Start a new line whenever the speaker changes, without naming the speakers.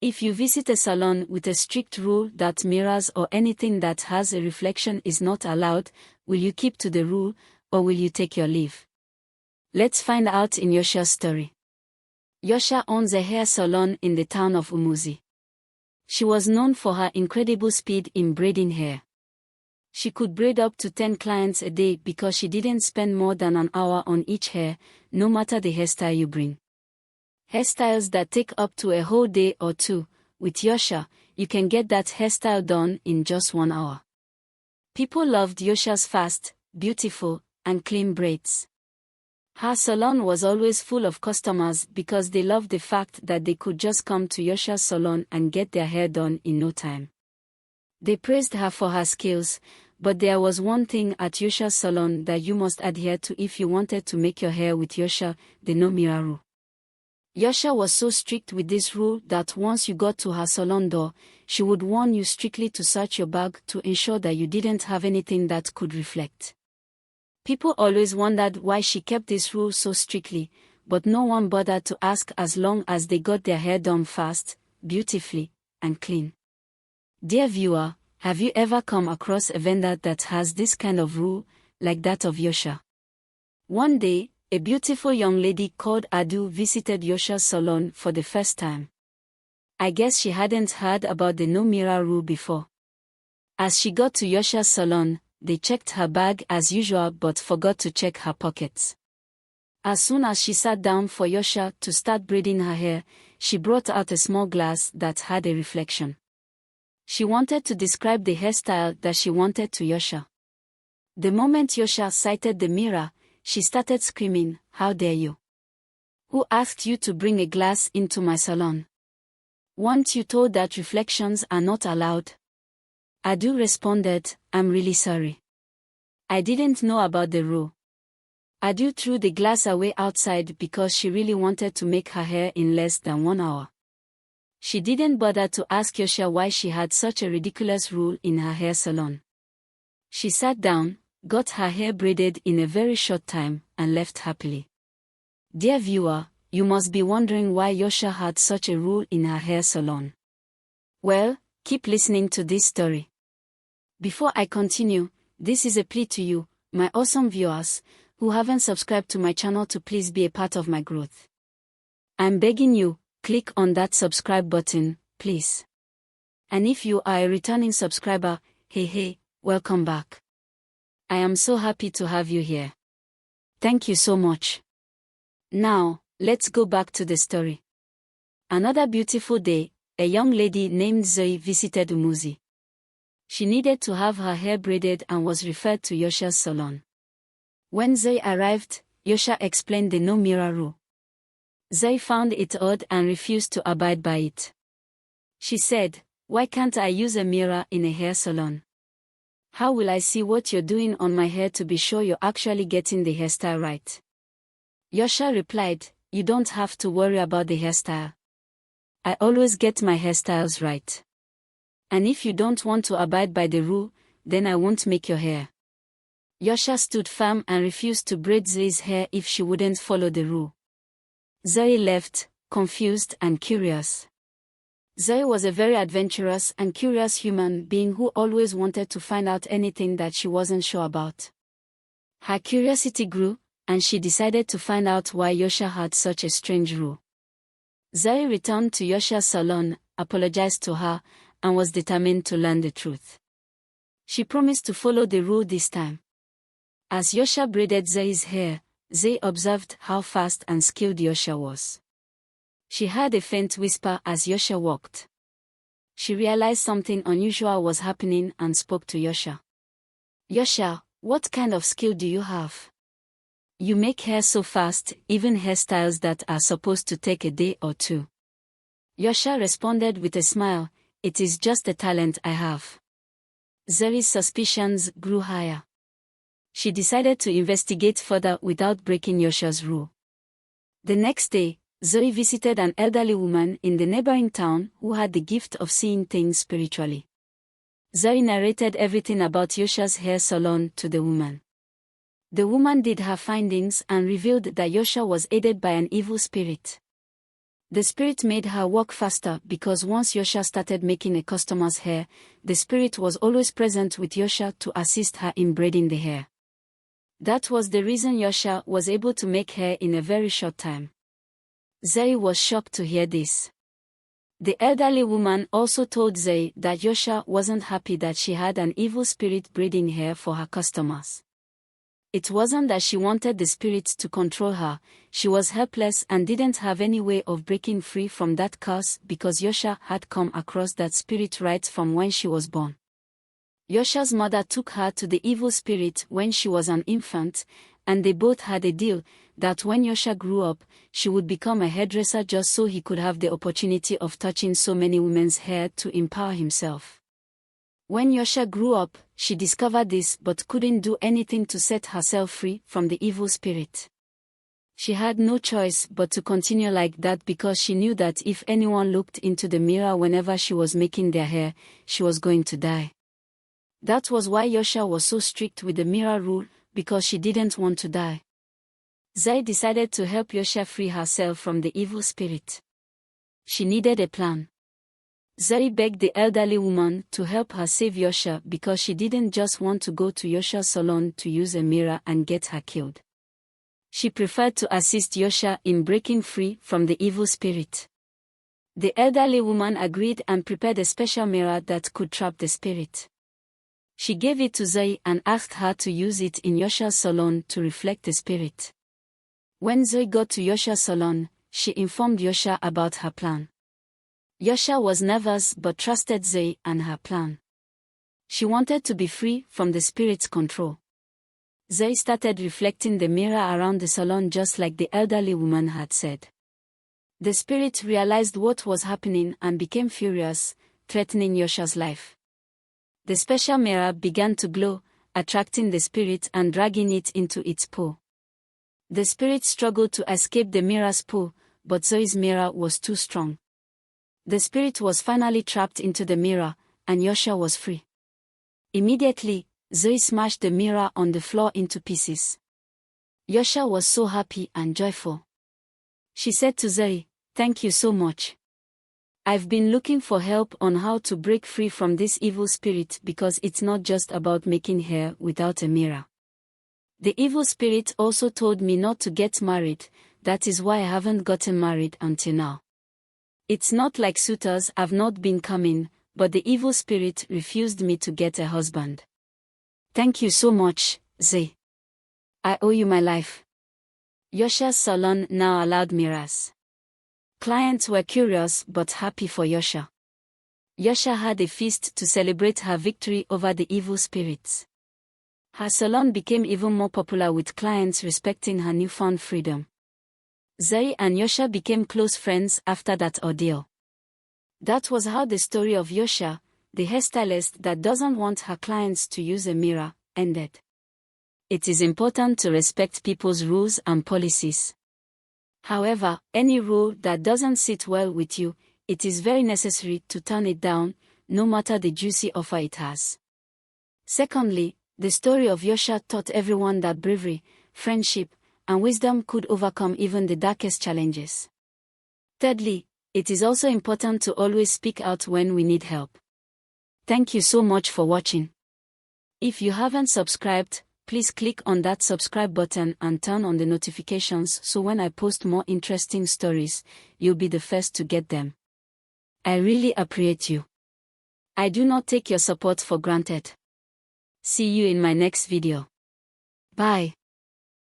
If you visit a salon with a strict rule that mirrors or anything that has a reflection is not allowed, will you keep to the rule, or will you take your leave? Let's find out in Yosha's story. Yosha owns a hair salon in the town of Umuzi. She was known for her incredible speed in braiding hair. She could braid up to 10 clients a day because she didn't spend more than an hour on each hair, no matter the hairstyle you bring. Hairstyles that take up to a whole day or two, with Yosha, you can get that hairstyle done in just 1 hour. People loved Yosha's fast, beautiful, and clean braids. Her salon was always full of customers because they loved the fact that they could just come to Yosha's salon and get their hair done in no time. They praised her for her skills, but there was one thing at Yosha's salon that you must adhere to if you wanted to make your hair with Yosha, the no mirror rule. Yosha was so strict with this rule that once you got to her salon door, she would warn you strictly to search your bag to ensure that you didn't have anything that could reflect. People always wondered why she kept this rule so strictly, but no one bothered to ask as long as they got their hair done fast, beautifully, and clean. Dear viewer, have you ever come across a vendor that has this kind of rule, like that of Yosha? One day, a beautiful young lady called Adu visited Yosha's salon for the first time. I guess she hadn't heard about the no mirror rule before. As she got to Yosha's salon, they checked her bag as usual but forgot to check her pockets. As soon as she sat down for Yosha to start braiding her hair, she brought out a small glass that had a reflection. She wanted to describe the hairstyle that she wanted to Yosha. The moment Yosha sighted the mirror, she started screaming, "How dare you? Who asked you to bring a glass into my salon? Weren't you told that reflections are not allowed?" Adu responded, "I'm really sorry. I didn't know about the rule." Adu threw the glass away outside because she really wanted to make her hair in less than 1 hour. She didn't bother to ask Yosha why she had such a ridiculous rule in her hair salon. She sat down, got her hair braided in a very short time, and left happily. Dear viewer, you must be wondering why Yosha had such a rule in her hair salon. Well, keep listening to this story. Before I continue, this is a plea to you, my awesome viewers, who haven't subscribed to my channel to please be a part of my growth. I'm begging you, click on that subscribe button, please. And if you are a returning subscriber, hey, welcome back. I am so happy to have you here. Thank you so much. Now, let's go back to the story. Another beautiful day, a young lady named Zoe visited Umuzi. She needed to have her hair braided and was referred to Yosha's salon. When Zoe arrived, Yosha explained the no mirror rule. Zoe found it odd and refused to abide by it. She said, "Why can't I use a mirror in a hair salon? How will I see what you're doing on my hair to be sure you're actually getting the hairstyle right?" Yosha replied, "You don't have to worry about the hairstyle. I always get my hairstyles right. And if you don't want to abide by the rule, then I won't make your hair." Yosha stood firm and refused to braid Zoe's hair if she wouldn't follow the rule. Zoe left, confused and curious. Zoe was a very adventurous and curious human being who always wanted to find out anything that she wasn't sure about. Her curiosity grew, and she decided to find out why Yosha had such a strange rule. Zoe returned to Yosha's salon, apologized to her, and was determined to learn the truth. She promised to follow the rule this time. As Yosha braided Zoe's hair, Zoe observed how fast and skilled Yosha was. She heard a faint whisper as Yosha walked. She realized something unusual was happening and spoke to Yosha. "Yosha, what kind of skill do you have? You make hair so fast, even hairstyles that are supposed to take a day or two." Yosha responded with a smile, "It is just a talent I have." Zoe's suspicions grew higher. She decided to investigate further without breaking Yosha's rule. The next day, Zoe visited an elderly woman in the neighboring town who had the gift of seeing things spiritually. Zoe narrated everything about Yosha's hair salon to the woman. The woman did her findings and revealed that Yosha was aided by an evil spirit. The spirit made her walk faster because once Yosha started making a customer's hair, the spirit was always present with Yosha to assist her in braiding the hair. That was the reason Yosha was able to make hair in a very short time. Zai was shocked to hear this. The elderly woman also told Zai that Yosha wasn't happy that she had an evil spirit braiding hair for her customers. It wasn't that she wanted the spirit to control her, she was helpless and didn't have any way of breaking free from that curse because Yosha had come across that spirit right from when she was born. Yosha's mother took her to the evil spirit when she was an infant, and they both had a deal that when Yosha grew up, she would become a hairdresser just so he could have the opportunity of touching so many women's hair to empower himself. When Yosha grew up, she discovered this but couldn't do anything to set herself free from the evil spirit. She had no choice but to continue like that because she knew that if anyone looked into the mirror whenever she was making their hair, she was going to die. That was why Yosha was so strict with the mirror rule, because she didn't want to die. Zai decided to help Yosha free herself from the evil spirit. She needed a plan. Zai begged the elderly woman to help her save Yosha because she didn't just want to go to Yosha's salon to use a mirror and get her killed. She preferred to assist Yosha in breaking free from the evil spirit. The elderly woman agreed and prepared a special mirror that could trap the spirit. She gave it to Zai and asked her to use it in Yosha's salon to reflect the spirit. When Zai got to Yosha's salon, she informed Yosha about her plan. Yosha was nervous but trusted Zai and her plan. She wanted to be free from the spirit's control. Zai started reflecting the mirror around the salon just like the elderly woman had said. The spirit realized what was happening and became furious, threatening Yosha's life. The special mirror began to glow, attracting the spirit and dragging it into its paw. The spirit struggled to escape the mirror's paw, but Zai's mirror was too strong. The spirit was finally trapped into the mirror, and Yosha was free. Immediately, Zai smashed the mirror on the floor into pieces. Yosha was so happy and joyful. She said to Zai, "Thank you so much. I've been looking for help on how to break free from this evil spirit because it's not just about making hair without a mirror. The evil spirit also told me not to get married, that is why I haven't gotten married until now. It's not like suitors have not been coming, but the evil spirit refused me to get a husband. Thank you so much, Zai. I owe you my life." Yosha's salon now allowed mirrors. Clients were curious but happy for Yosha. Yosha had a feast to celebrate her victory over the evil spirits. Her salon became even more popular with clients respecting her newfound freedom. Zai and Yosha became close friends after that ordeal. That was how the story of Yosha, the hairstylist that doesn't want her clients to use a mirror, ended. It is important to respect people's rules and policies. However, any rule that doesn't sit well with you, it is very necessary to turn it down, no matter the juicy offer it has. Secondly, the story of Yosha taught everyone that bravery, friendship, and wisdom could overcome even the darkest challenges. Thirdly, it is also important to always speak out when we need help. Thank you so much for watching. If you haven't subscribed, please click on that subscribe button and turn on the notifications so when I post more interesting stories, you'll be the first to get them. I really appreciate you. I do not take your support for granted. See you in my next video. Bye.